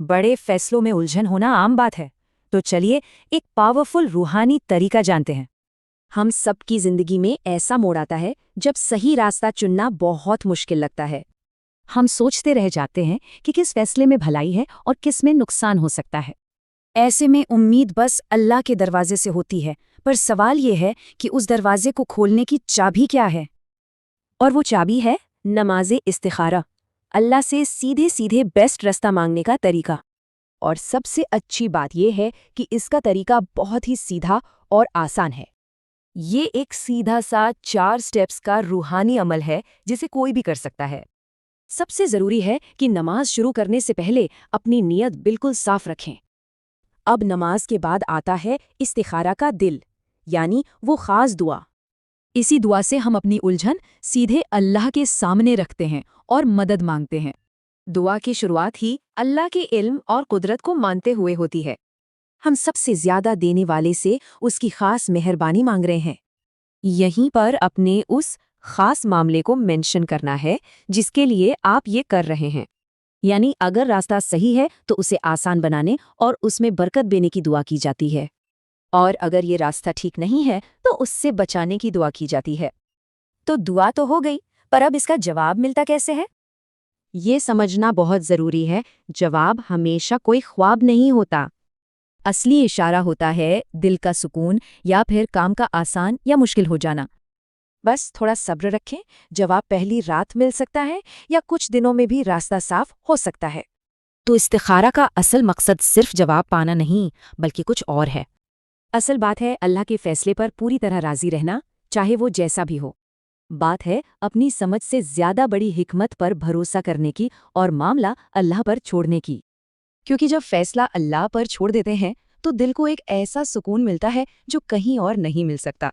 बड़े फैसलों में उलझन होना आम बात है। तो चलिए एक पावरफुल रूहानी तरीका जानते हैं। हम सबकी जिंदगी में ऐसा मोड़ आता है जब सही रास्ता चुनना बहुत मुश्किल लगता है। हम सोचते रह जाते हैं कि किस फैसले में भलाई है और किस में नुकसान हो सकता है। ऐसे में उम्मीद बस अल्लाह के दरवाजे से होती है, पर सवाल ये है कि उस दरवाजे को खोलने की चाबी क्या है? और वो चाबी है नमाज़े इस्तिखारा, अल्लाह से सीधे सीधे बेस्ट रास्ता मांगने का तरीका। और सबसे अच्छी बात यह है कि इसका तरीका बहुत ही सीधा और आसान है। ये एक सीधा सा 4 स्टेप्स का रूहानी अमल है जिसे कोई भी कर सकता है। सबसे ज़रूरी है कि नमाज शुरू करने से पहले अपनी नीयत बिल्कुल साफ रखें। अब नमाज के बाद आता है इस्तिखारा का दिल, यानी वो ख़ास दुआ। इसी दुआ से हम अपनी उलझन सीधे अल्लाह के सामने रखते हैं और मदद मांगते हैं। दुआ की शुरुआत ही अल्लाह के इल्म और कुदरत को मानते हुए होती है। हम सबसे ज्यादा देने वाले से उसकी खास मेहरबानी मांग रहे हैं। यहीं पर अपने उस खास मामले को मेंशन करना है जिसके लिए आप ये कर रहे हैं। यानी अगर रास्ता सही है तो उसे आसान बनाने और उसमें बरकत देने की दुआ की जाती है, और अगर ये रास्ता ठीक नहीं है तो उससे बचाने की दुआ की जाती है। तो दुआ तो हो गई, पर अब इसका जवाब मिलता कैसे है? ये समझना बहुत ज़रूरी है। जवाब हमेशा कोई ख्वाब नहीं होता। असली इशारा होता है दिल का सुकून या फिर काम का आसान या मुश्किल हो जाना। बस थोड़ा सब्र रखें, जवाब पहली रात मिल सकता है या कुछ दिनों में भी रास्ता साफ हो सकता है। तो इस्तिखारा का असल मकसद सिर्फ जवाब पाना नहीं, बल्कि कुछ और है। असल बात है अल्लाह के फैसले पर पूरी तरह राज़ी रहना, चाहे वो जैसा भी हो। बात है अपनी समझ से ज़्यादा बड़ी हिकमत पर भरोसा करने की और मामला अल्लाह पर छोड़ने की। क्योंकि जब फैसला अल्लाह पर छोड़ देते हैं तो दिल को एक ऐसा सुकून मिलता है जो कहीं और नहीं मिल सकता।